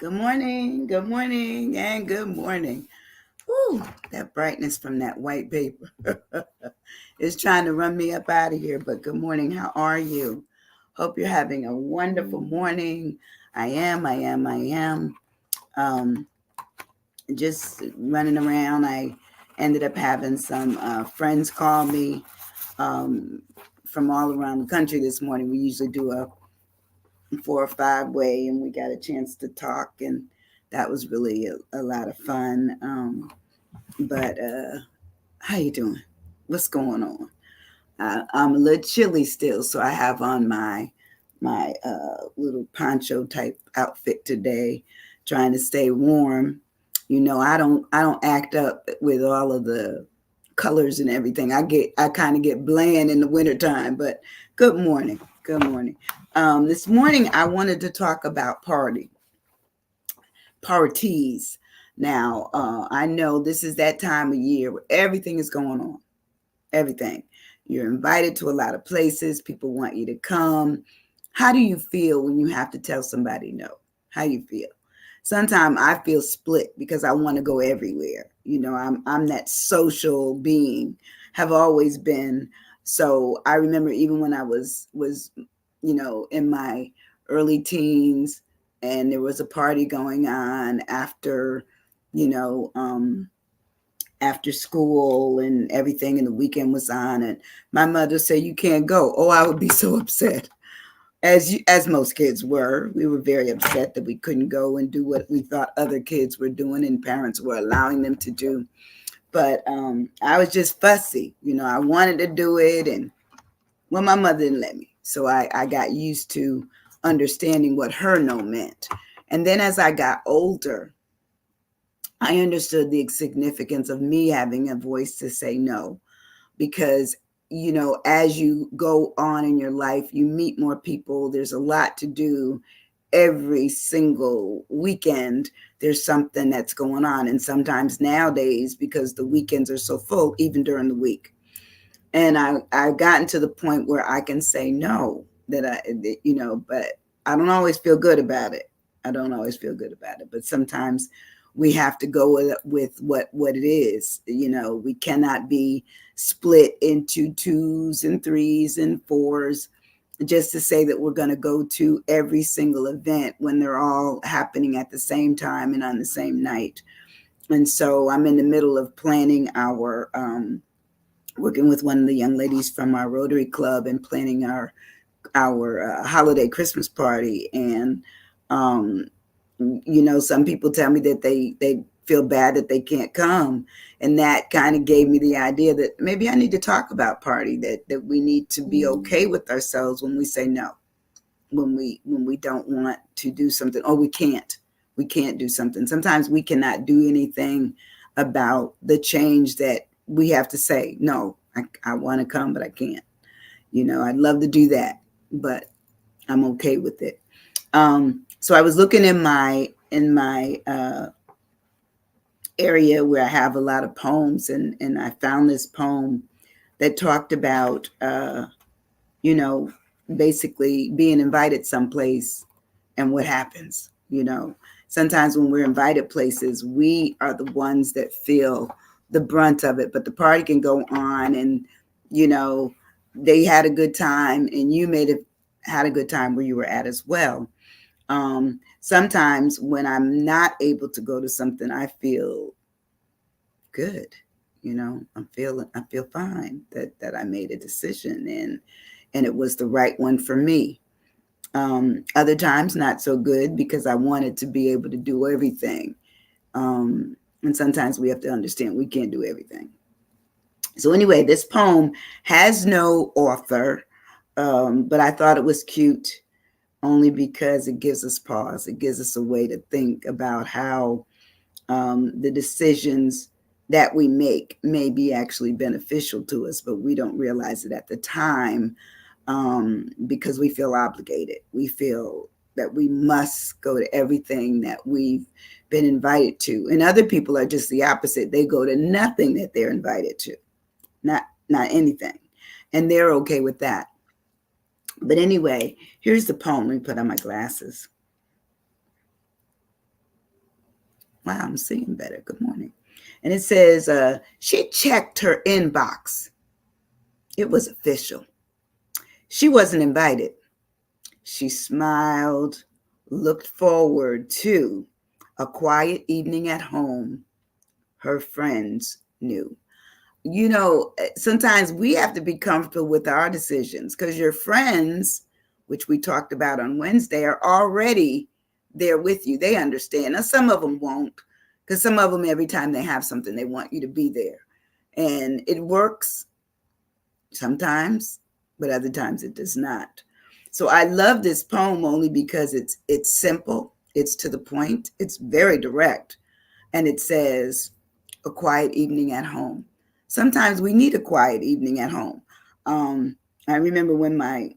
Good morning, and good morning. Whew, that brightness from that white paper is trying to run me up out of here. But good morning. How are you? Hope you're having a wonderful morning. I am. Um, just running around. I ended up having some friends call me um, from all around the country this morning. We usually do a 4 or 5 way, and we got a chance to talk, and that was really a lot of fun. But how you doing? What's going on? I'm a little chilly still, so I have on my little poncho type outfit today, trying to stay warm. I don't act up with all of the colors and everything. I kind of get bland in the wintertime. But good morning. Good morning. This morning I wanted to talk about parties. Now, I know this is that time of year where everything is going on. Everything. You're invited to a lot of places. People want you to come. How do you feel when you have to tell somebody no? How you feel? Sometimes I feel split because I want to go everywhere. I'm that social being, have always been. So I remember even when I was in my early teens, and there was a party going on you know, um, after school and everything, and the weekend was on, and my mother said, "You can't go." Oh, I would be so upset, as most kids were. We were very upset that we couldn't go and do what we thought other kids were doing and parents were allowing them to do. But I was just fussy. I wanted to do it, and well, my mother didn't let me. So I got used to understanding what her no meant. And then as I got older, I understood the significance of me having a voice to say no, because as you go on in your life, you meet more people. There's a lot to do. Every single weekend there's something that's going on, and sometimes nowadays, because the weekends are so full, even during the week. And I've gotten to the point where I can say no, but I don't always feel good about it. But sometimes we have to go with what it is. We cannot be split into twos and threes and fours just to say that we're going to go to every single event when they're all happening at the same time and on the same night. And so I'm in the middle of planning our working with one of the young ladies from our Rotary Club and planning our holiday Christmas party. And some people tell me that they feel bad that they can't come, and that kind of gave me the idea that maybe I need to talk about party, that we need to be okay with ourselves when we say no, when we don't want to do something, or we can't do something. Sometimes we cannot do anything about the change that we have to say no. I want to come, but I can't. I'd love to do that, but I'm okay with it. So I was looking in my area where I have a lot of poems, and I found this poem that talked about you know basically being invited someplace and what happens. Sometimes when we're invited places, we are the ones that feel the brunt of it, but the party can go on, and you know they had a good time, and you may have had a good time where you were at as well. Sometimes when I'm not able to go to something, I feel good. I feel fine that I made a decision, and it was the right one for me. Other times not so good, because I wanted to be able to do everything. And sometimes we have to understand we can't do everything. So anyway, this poem has no author, but I thought it was cute only because it gives us pause. It gives us a way to think about how the decisions that we make may be actually beneficial to us, but we don't realize it at the time, because we feel obligated. We feel that we must go to everything that we've been invited to. And other people are just the opposite. They go to nothing that they're invited to, not anything. And they're okay with that. But anyway, here's the poem. Let me put on my glasses. Wow, I'm seeing better. Good morning. And it says, she checked her inbox. It was official. She wasn't invited. She smiled, looked forward to a quiet evening at home. Her friends knew. Sometimes we have to be comfortable with our decisions because your friends, which we talked about on Wednesday, are already there with you. They understand. Now, some of them won't, because some of them, every time they have something, they want you to be there. And it works sometimes, but other times it does not. So I love this poem only because it's simple, it's to the point, it's very direct, and it says, a quiet evening at home. Sometimes we need a quiet evening at home. I remember when my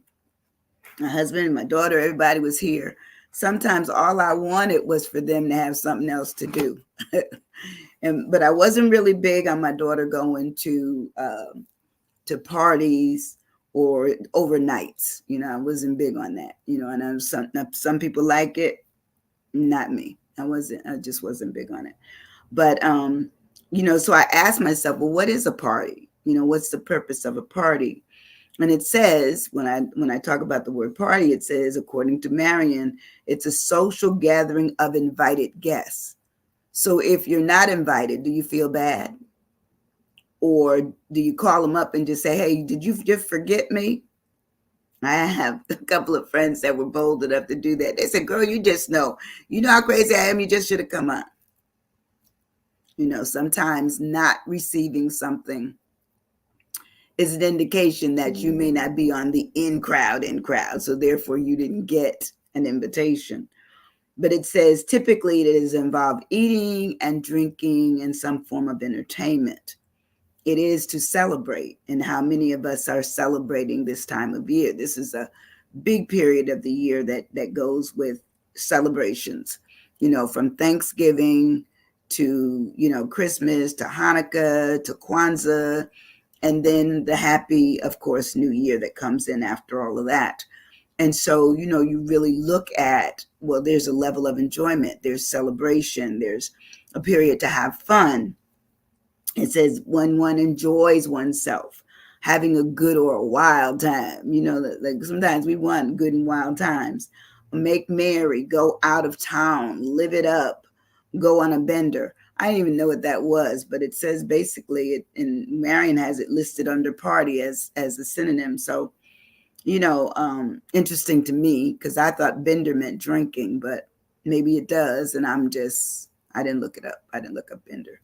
husband and my daughter, everybody was here. Sometimes all I wanted was for them to have something else to do. But I wasn't really big on my daughter going to parties or overnights. I wasn't big on that. And I was some people like it, not me. I just wasn't big on it. But so I asked myself, well, what is a party? What's the purpose of a party? And it says, when I talk about the word party, it says, according to Marion, it's a social gathering of invited guests. So if you're not invited, do you feel bad? Or do you call them up and just say, hey, did you just forget me? I have a couple of friends that were bold enough to do that. They said, girl, you just know. You know how crazy I am. You just should have come on. Sometimes not receiving something is an indication that you may not be on the in crowd. So therefore you didn't get an invitation. But it says typically it is involved eating and drinking and some form of entertainment. It is to celebrate, and how many of us are celebrating this time of year. This is a big period of the year that goes with celebrations, from Thanksgiving to, Christmas, to Hanukkah, to Kwanzaa, and then the happy, of course, New Year that comes in after all of that. And so, you really look at, well, there's a level of enjoyment, there's celebration, there's a period to have fun. It says when one enjoys oneself, having a good or a wild time. Like sometimes we want good and wild times. Make merry, go out of town, live it up, go on a bender. I didn't even know what that was, but it says basically, and Marion has it listed under party as a synonym. So, interesting to me, because I thought bender meant drinking, but maybe it does. And I didn't look it up. I didn't look up bender.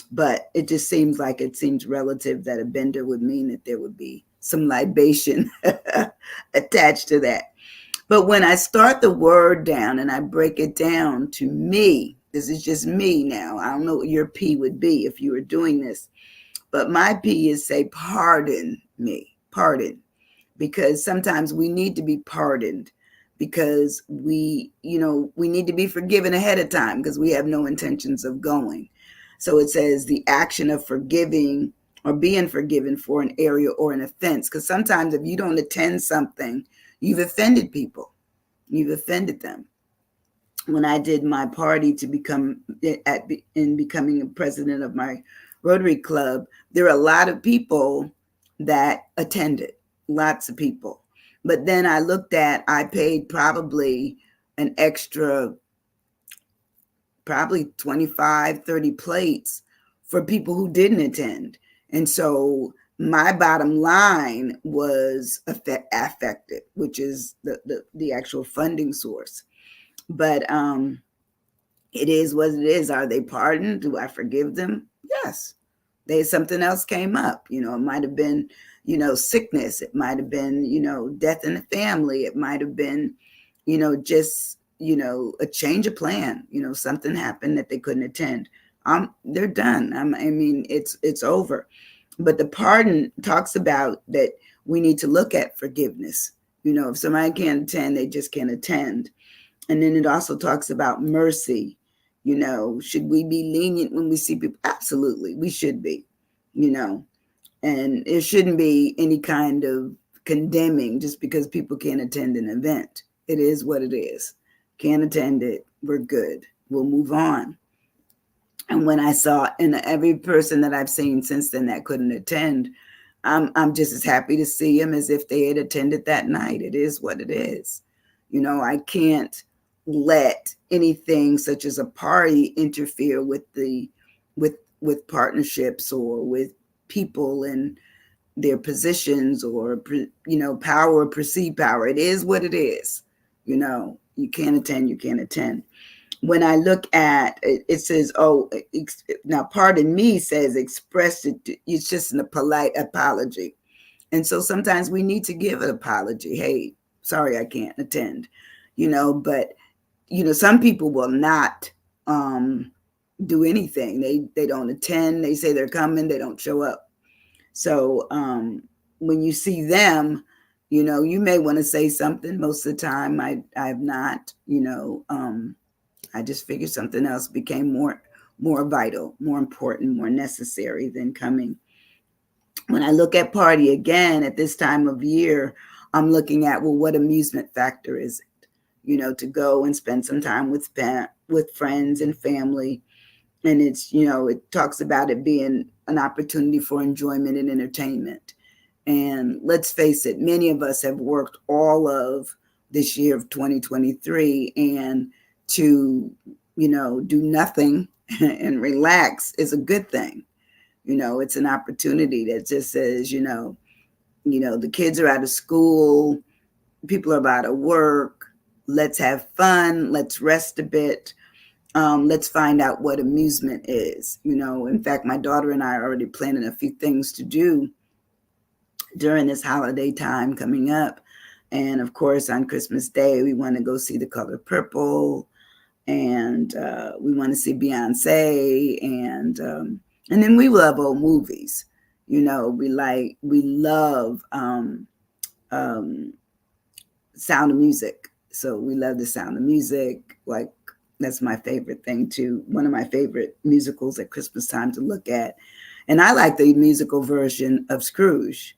But it just seems relative that a bender would mean that there would be some libation attached to that. But when I start the word down and I break it down to me, this is just me now. I don't know what your P would be if you were doing this. But my P is say, pardon me, pardon. Because sometimes we need to be pardoned because we need to be forgiven ahead of time because we have no intentions of going. So it says the action of forgiving or being forgiven for an area or an offense. Because sometimes if you don't attend something, you've offended people. You've offended them. When I did my party to becoming a president of my Rotary Club, there are a lot of people that attended, lots of people. But then I paid probably an extra, probably 25, 30 plates for people who didn't attend. And so my bottom line was affected, which is the actual funding source. But it is what it is. Are they pardoned? Do I forgive them? Yes. Something else came up. It might have been, sickness. It might have been, death in the family. It might have been, just, a change of plan. Something happened that they couldn't attend. They're done. It's over. But the pardon talks about that we need to look at forgiveness. If somebody can't attend, they just can't attend. And then it also talks about mercy. Should we be lenient when we see people? Absolutely, we should be, and it shouldn't be any kind of condemning just because people can't attend an event. It is what it is. Can't attend it. We're good. We'll move on. And when I saw, and every person that I've seen since then that couldn't attend, I'm just as happy to see them as if they had attended that night. It is what it is. I can't let anything such as a party interfere with with partnerships or with people and their positions or power or perceived power. It is what it is. You can't attend, you can't attend. When I look at it, it says, oh, now pardon me says express it. It's just a polite apology. And so sometimes we need to give an apology. Hey, sorry, I can't attend, but, some people will not do anything. They don't attend. They say they're coming. They don't show up. So when you see them, you may want to say something. Most of the time, I've not. I just figured something else became more vital, more important, more necessary than coming. When I look at party again at this time of year, I'm looking at, well, what amusement factor is it? To go and spend some time with friends and family. And it's, it talks about it being an opportunity for enjoyment and entertainment. And let's face it, many of us have worked all of this year of 2023, and to, do nothing and relax is a good thing. It's an opportunity that just says, the kids are out of school, people are out of work. Let's have fun. Let's rest a bit. Let's find out what amusement is. In fact, my daughter and I are already planning a few things to do during this holiday time coming up. And of course, on Christmas Day, we want to go see The Color Purple, and we want to see Beyonce, and then we love old movies. We love um, Sound of Music. So we love the Sound of Music. Like, that's my favorite thing too. One of my favorite musicals at Christmas time to look at. And I like the musical version of Scrooge.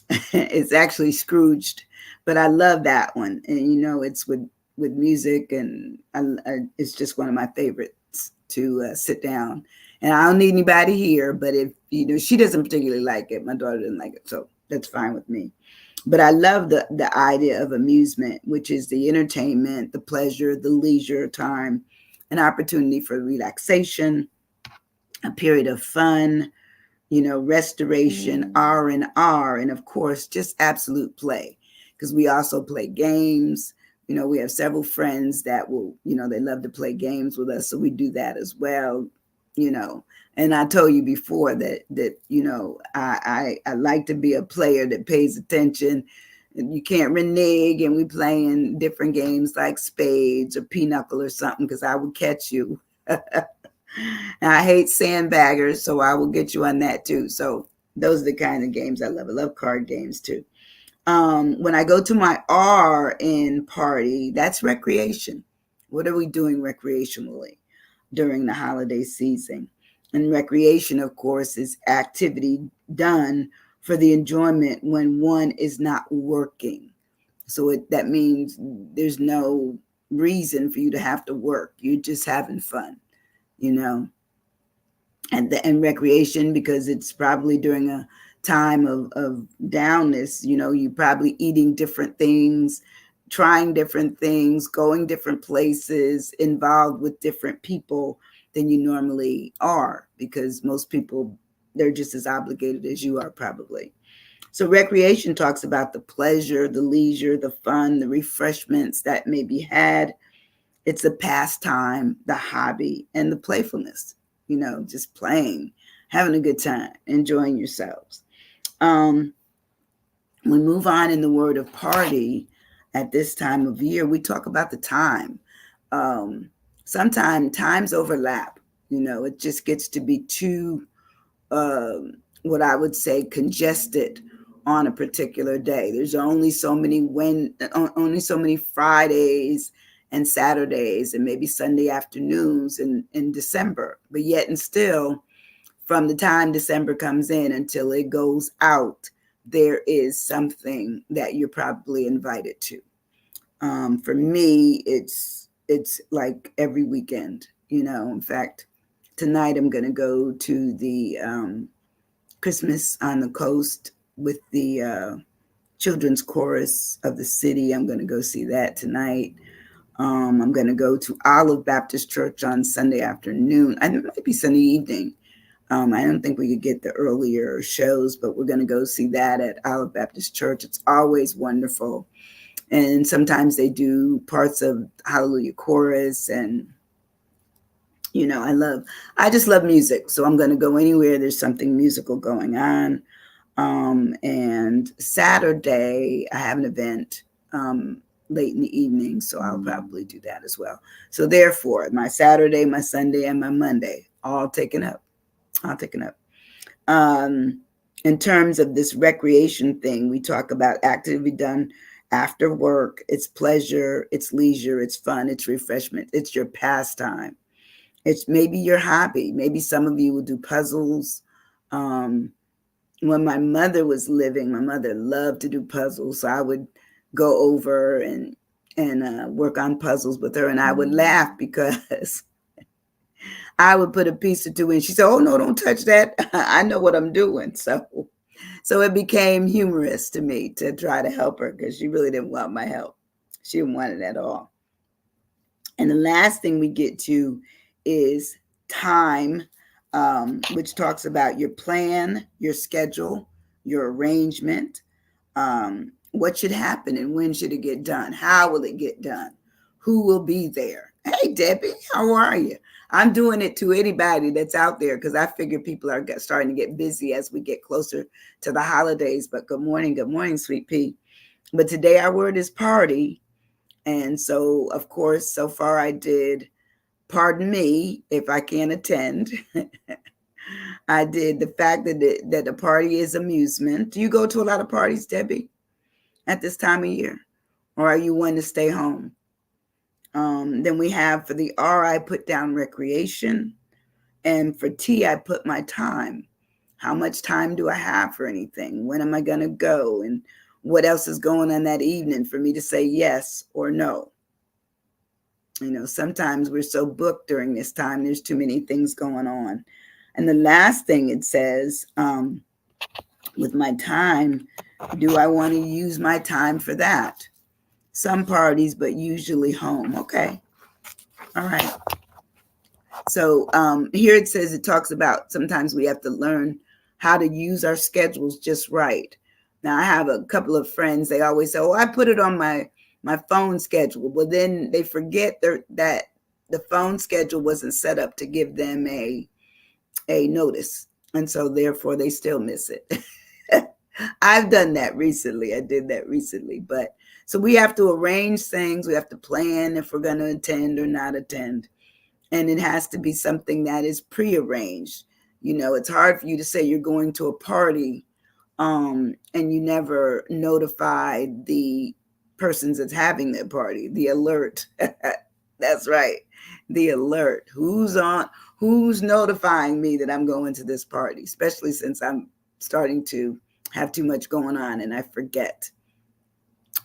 It's actually Scrooged, but I love that one. And it's with music, and it's just one of my favorites to sit down. And I don't need anybody here, but if she doesn't particularly like it, my daughter didn't like it, so that's fine with me. But I love the idea of amusement, which is the entertainment, the pleasure, the leisure time, an opportunity for relaxation, a period of fun, restoration, R&R, and of course, just absolute play. Because we also play games. We have several friends that will, they love to play games with us, so we do that as well. And I told you before that I like to be a player that pays attention. You can't renege, and we playing different games like spades or pinochle or something, because I will catch you. And I hate sandbaggers, so I will get you on that too. So those are the kind of games I love. I love card games too. When I go to my R in party, that's recreation. What are we doing recreationally during the holiday season? And recreation, of course, is activity done for the enjoyment when one is not working. So that means there's no reason for you to have to work. You're just having fun, you know. And recreation, because it's probably during a time of downness, you're probably eating different things, trying different things, going different places, involved with different people than you normally are, because most people, they're just as obligated as you are probably. So recreation talks about the pleasure, the leisure, the fun, the refreshments that may be had. It's a pastime, the hobby, and the playfulness, just playing, having a good time, enjoying yourselves. We move on in the word of party at this time of year. We talk about the time. Sometimes times overlap. It just gets to be too, what I would say, congested on a particular day. There's only so many Fridays and Saturdays and maybe Sunday afternoons in December. But yet and still, from the time December comes in until it goes out, there is something that you're probably invited to. For me, it's like every weekend. In fact, Tonight I'm going to go to the Christmas on the Coast with the children's chorus of the city. I'm going to go see that tonight. I'm going to go to Olive Baptist Church on Sunday afternoon. And it might be Sunday evening. I don't think we could get the earlier shows, but we're going to go see that at Olive Baptist Church. It's always wonderful. And sometimes they do parts of Hallelujah Chorus. And, I just love music. So I'm going to go anywhere there's something musical going on. And Saturday, I have an event late in the evening, so I'll probably do that as well. So therefore, my Saturday, my Sunday, and my Monday, all taken up. In terms of this recreation thing, we talk about activity done after work. It's pleasure, it's leisure, it's fun, it's refreshment, it's your pastime. It's maybe your hobby. Maybe some of you will do puzzles. When my mother was living, my mother loved to do puzzles. So I would go over and work on puzzles with her. And I would laugh because I would put a piece or two in. She said, "Oh, no, don't touch that. I know what I'm doing." So it became humorous to me to try to help her because she really didn't want my help. She didn't want it at all. And the last thing we get to is time, which talks about your plan, your schedule, your arrangement, what should happen and when should it get done? How will it get done? Who will be there? Hey, Debbie, how are you? I'm doing it to anybody that's out there because I figure people are starting to get busy as we get closer to the holidays. But good morning, Sweet Pea. But today our word is party. And so, of course, so far I did pardon me if I can't attend. I did the fact that the party is amusement. Do you go to a lot of parties, Debbie, at this time of year? Or are you one to stay home? Then we have for the R, I put down recreation. And for T, I put my time. How much time do I have for anything? When am I going to go? And what else is going on that evening for me to say yes or no? Sometimes we're so booked during this time, there's too many things going on. And the last thing it says, with my time, do I want to use my time for that? Some parties, but usually home. Okay. All right. So here it says, it talks about sometimes we have to learn how to use our schedules just right. Now, I have a couple of friends, they always say, "Oh, I put it on my phone schedule." Well, then they forget that the phone schedule wasn't set up to give them a notice. And so therefore they still miss it. I've done that recently. I did that recently. But so we have to arrange things. We have to plan if we're going to attend or not attend. And it has to be something that is prearranged. It's hard for you to say you're going to a party and you never notify the persons that's having their party, the alert. That's right. The alert. Who's notifying me that I'm going to this party, especially since I'm starting to have too much going on and I forget.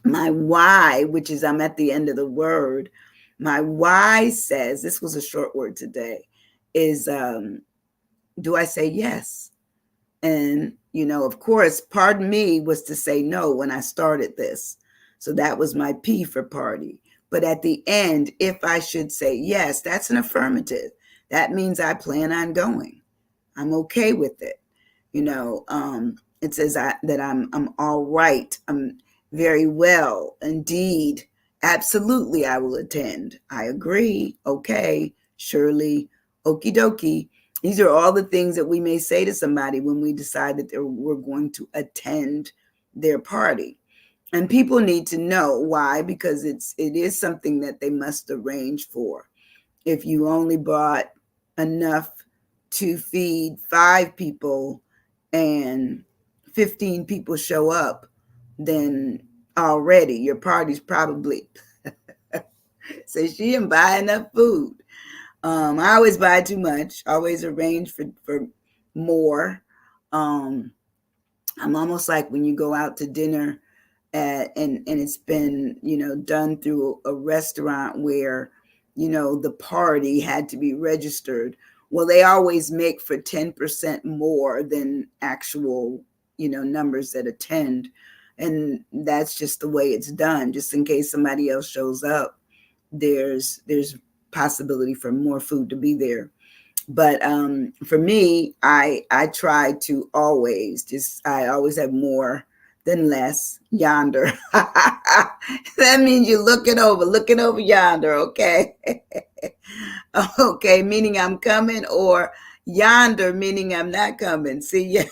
My why, which is I'm at the end of the word. My why says, this was a short word today, is do I say yes? And, of course, pardon me was to say no when I started this. So that was my P for party. But at the end, if I should say yes, that's an affirmative. That means I plan on going. I'm okay with it. It says that I'm all right. I'm very well. Indeed. Absolutely, I will attend. I agree. Okay. Surely. Okie dokie. These are all the things that we may say to somebody when we decide that we're going to attend their party. And people need to know why, because it is something that they must arrange for. If you only bought enough to feed 5 people and 15 people show up, then already your party's probably say she didn't buy enough food. I always buy too much, always arrange for more. I'm almost like when you go out to dinner and it's been, done through a restaurant where, the party had to be registered. Well, they always make for 10% more than actual, numbers that attend. And that's just the way it's done. Just in case somebody else shows up, there's possibility for more food to be there. But for me, I try to I always have more than less yonder. That means you're looking over yonder, okay? Okay, meaning I'm coming, or yonder, meaning I'm not coming. See, yeah.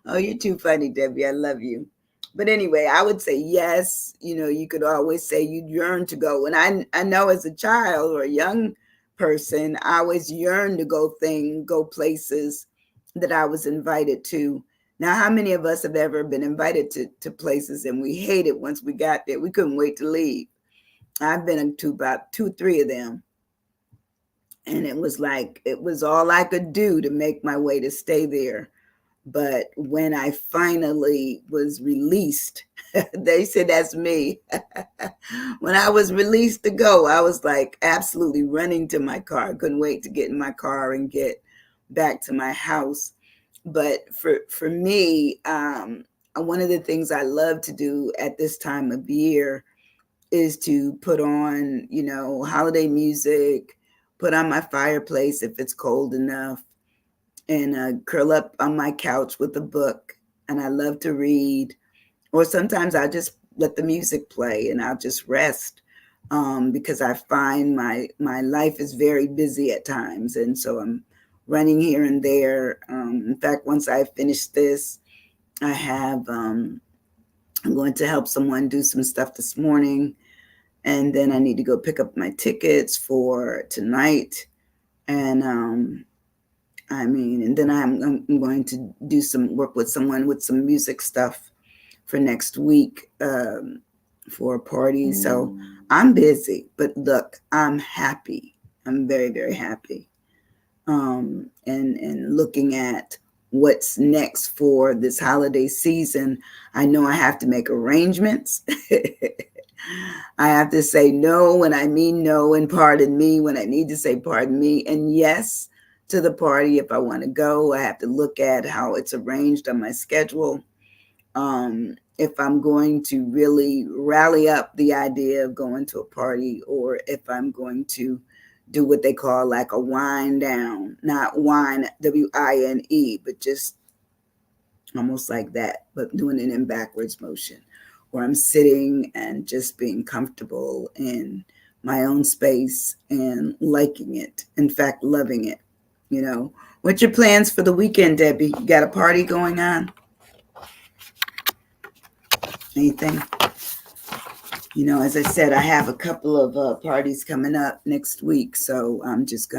Oh, you're too funny, Debbie. I love you. But anyway, I would say yes. You could always say you yearn to go. And I know as a child or a young person, I always yearned to go places that I was invited to. Now, how many of us have ever been invited to places and we hated once we got there? We couldn't wait to leave. I've been to about 2, 3 of them. And it was all I could do to make my way to stay there. But when I finally was released, they said that's me. When I was released to go, I was like absolutely running to my car. I couldn't wait to get in my car and get back to my house. But for me, one of the things I love to do at this time of year is to put on, holiday music, put on my fireplace if it's cold enough, and curl up on my couch with a book. And I love to read, or sometimes I just let the music play and I'll just rest, because I find my life is very busy at times, and so I'm running here and there. In fact, once I finish this, I have I'm going to help someone do some stuff this morning, and then I need to go pick up my tickets for tonight. And and then I'm going to do some work with someone with some music stuff for next week, for a party. So I'm busy, but look, I'm happy. I'm very, very happy. And looking at what's next for this holiday season, I know I have to make arrangements. I have to say no when I mean no, and pardon me when I need to say pardon me, and yes to the party if I want to go. I have to look at how it's arranged on my schedule. If I'm going to really rally up the idea of going to a party, or if I'm going to do what they call like a wind down, not wine, WINE, but just almost like that, but doing it in backwards motion, where I'm sitting and just being comfortable in my own space and liking it. In fact, loving it. What's your plans for the weekend, Debbie? You got a party going on? Anything? As I said, I have a couple of parties coming up next week. So I'm just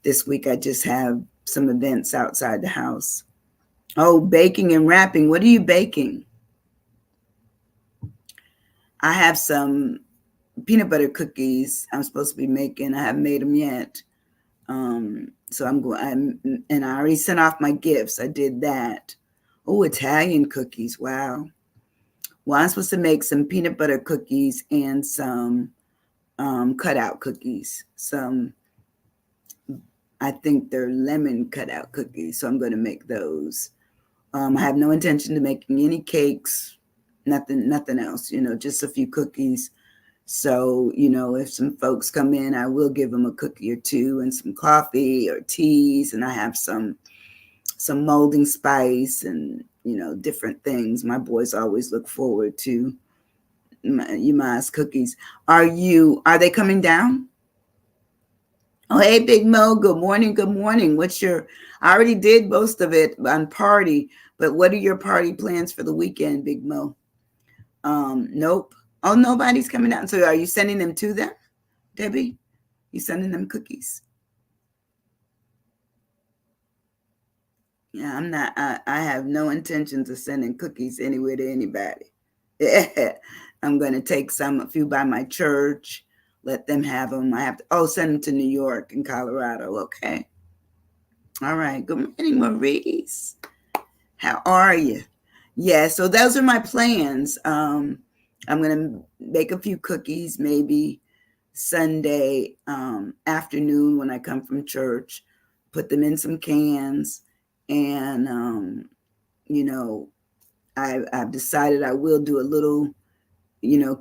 this week I just have some events outside the house. Oh, baking and wrapping. What are you baking? I have some peanut butter cookies I'm supposed to be making. I haven't made them yet. So and I already sent off my gifts. I did that. Oh, Italian cookies. Wow. Well, I'm supposed to make some peanut butter cookies and some cutout cookies. I think they're lemon cutout cookies. So I'm going to make those. I have no intention of making any cakes, nothing else, just a few cookies. So, if some folks come in, I will give them a cookie or two and some coffee or teas. And I have some molding spice and, different things. My boys always look forward to Yuma's cookies. Are they coming down? Oh, hey, Big Mo. Good morning. Good morning. I already did most of it on party, but what are your party plans for the weekend, Big Mo? Nope. Oh, nobody's coming down. So are you sending them to them, Debbie? You sending them cookies? Yeah, I'm not. I have no intentions of sending cookies anywhere to anybody. I'm going to take a few by my church, let them have them. I have to, send them to New York and Colorado. Okay. All right. Good morning, Maurice. How are you? Yeah, so those are my plans. I'm going to bake a few cookies, maybe Sunday afternoon when I come from church, put them in some cans, and you know, I've decided I will do a little,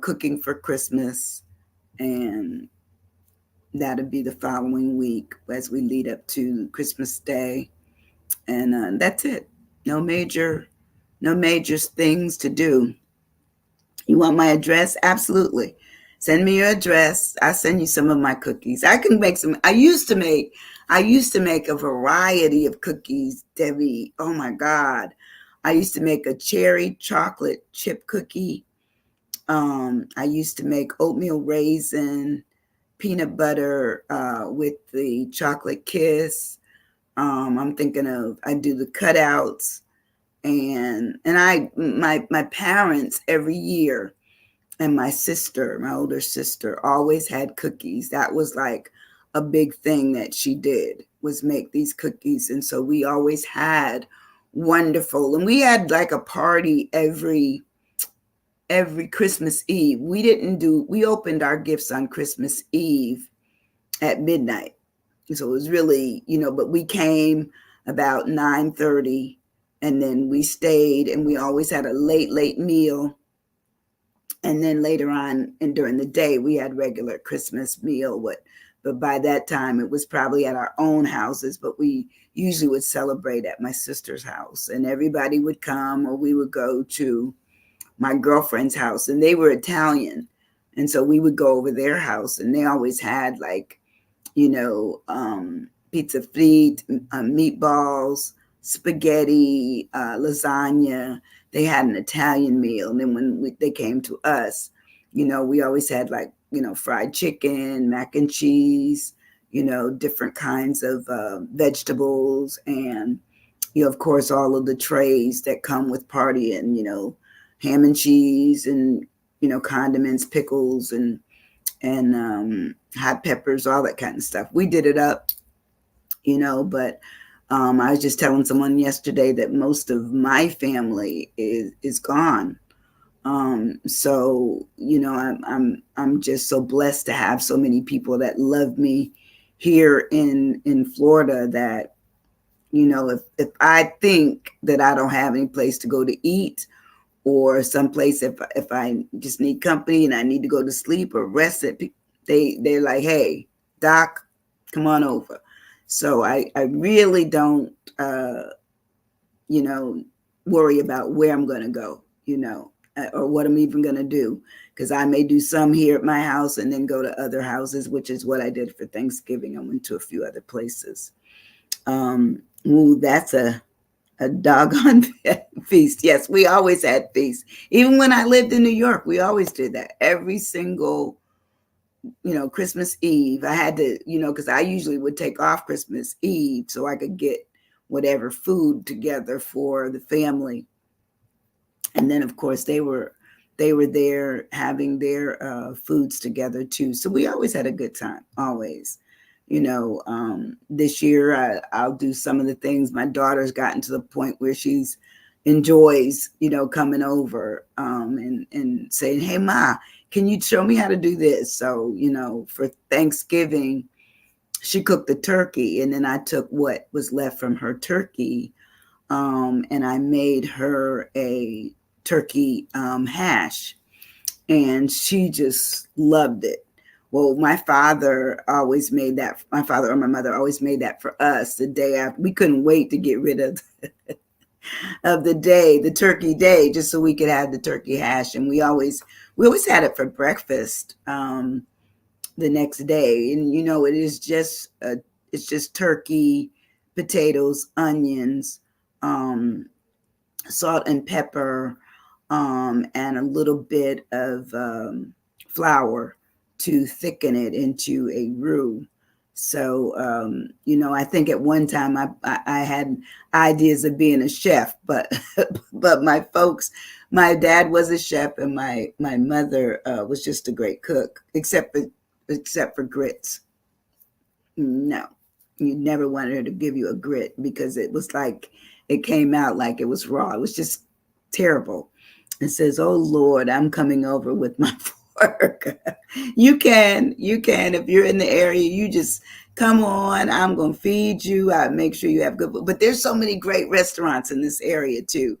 cooking for Christmas, and that'll be the following week as we lead up to Christmas Day, and that's it. No major, no major things to do. You want my address? Absolutely. Send me your address. I'll send you some of my cookies. I can make some. I used to make a variety of cookies, Debbie. Oh my God. I used to make a cherry chocolate chip cookie. I used to make oatmeal raisin, peanut butter with the chocolate kiss. I'm thinking of I do the cutouts, and my parents every year, and my sister, my older sister, always had cookies. That was like a big thing that she did, was make these cookies. And so we always had wonderful, and we had like a party every Christmas Eve. We opened our gifts on Christmas Eve at midnight. So it was really, but we came about 9:30, and then we stayed, and we always had a late meal, and then later on and during the day we had regular Christmas meal. But by that time it was probably at our own houses, but we usually would celebrate at my sister's house, and everybody would come, or we would go to my girlfriend's house, and they were Italian, and so we would go over their house, and they always had like, pizza frites, meatballs, spaghetti, lasagna. They had an Italian meal. And then when they came to us, we always had like, fried chicken, mac and cheese, different kinds of vegetables. And, of course, all of the trays that come with partying, ham and cheese and, condiments, pickles, and hot peppers, all that kind of stuff. We did it up, but I was just telling someone yesterday that most of my family is gone. So I'm just so blessed to have so many people that love me here in Florida, that if I think that I don't have any place to go to eat, or someplace, if I just need company and I need to go to sleep or rest, they're like, hey, Doc, come on over. So I really don't worry about where I'm going to go, or what I'm even going to do, because I may do some here at my house and then go to other houses, which is what I did for Thanksgiving. I went to a few other places. That's a doggone feast. Yes, we always had feasts. Even when I lived in New York, we always did that. Every single, Christmas Eve, I had to, because I usually would take off Christmas Eve so I could get whatever food together for the family. And then, of course, they were there having their foods together too. So we always had a good time, always. This year I'll do some of the things. My daughter's gotten to the point where she's enjoys, coming over and saying, hey, Ma, can you show me how to do this? So, for Thanksgiving, she cooked the turkey, and then I took what was left from her turkey, and I made her a turkey hash, and she just loved it. Well, my father always made that. My father or my mother always made that for us the day after. We couldn't wait to get rid of the turkey day, just so we could have the turkey hash. And we always had it for breakfast the next day. And it's just turkey, potatoes, onions, salt and pepper, and a little bit of flour to thicken it into a roux. So, I think at one time I had ideas of being a chef, but but my dad was a chef, and my mother was just a great cook, except for grits. No, you never wanted her to give you a grit, because it was like it came out like it was raw. It was just terrible. It says, "Oh Lord, I'm coming over with my work. You can. If you're in the area, you just come on. I'm gonna feed you. I make sure you have good food. But there's so many great restaurants in this area too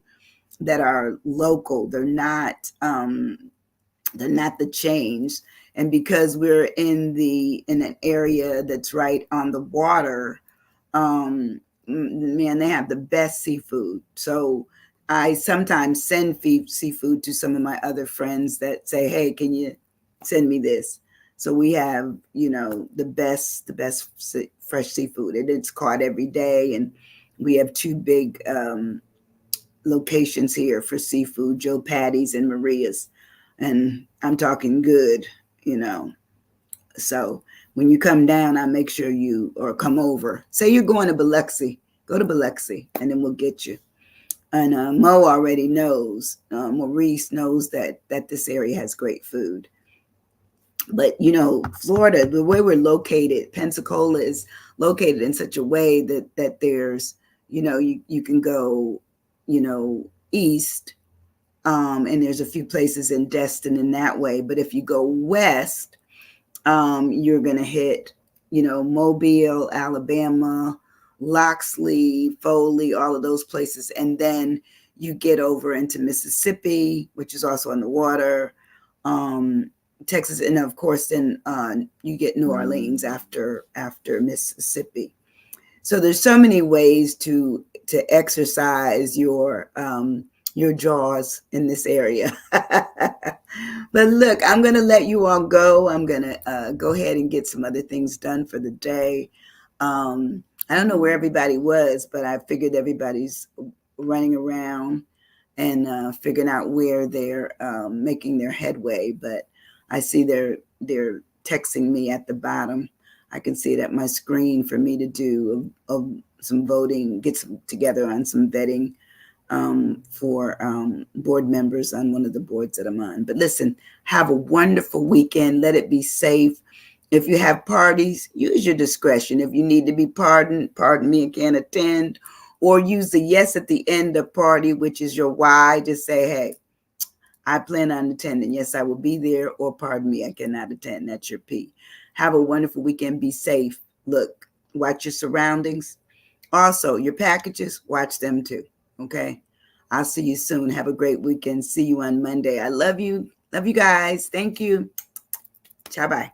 that are local. They're not the chains. And because we're in an area that's right on the water, man, they have the best seafood. So I sometimes send seafood to some of my other friends that say, "Hey, can you send me this?" So we have, the best fresh seafood, and it's caught every day. And we have two big locations here for seafood: Joe Patty's and Maria's, and I'm talking good, you know. So when you come down, I make sure you or come over. Say you're going to Biloxi, go to Biloxi, and then we'll get you. And Mo already knows. Maurice knows that this area has great food. But Florida, the way we're located, Pensacola is located in such a way that there's, you can go, east, and there's a few places in Destin in that way. But if you go west, you're going to hit, Mobile, Alabama, Loxley, Foley, all of those places. And then you get over into Mississippi, which is also on the water, Texas. And of course, then you get New Orleans after Mississippi. So there's so many ways to exercise your jaws in this area. But look, I'm going to let you all go. I'm going to go ahead and get some other things done for the day. I don't know where everybody was, but I figured everybody's running around and figuring out where they're making their headway. But I see they're texting me at the bottom. I can see it at my screen for me to do some voting, get some together on some vetting for board members on one of the boards that I'm on. But listen, have a wonderful weekend. Let it be safe. If you have parties, use your discretion. If you need to be pardoned, pardon me and can't attend, or use the yes at the end of party, which is your why. Just say, hey, I plan on attending. Yes, I will be there, or pardon me, I cannot attend. That's your P. Have a wonderful weekend. Be safe. Look, watch your surroundings. Also, your packages, watch them too. Okay. I'll see you soon. Have a great weekend. See you on Monday. I love you. Love you guys. Thank you. Ciao, bye.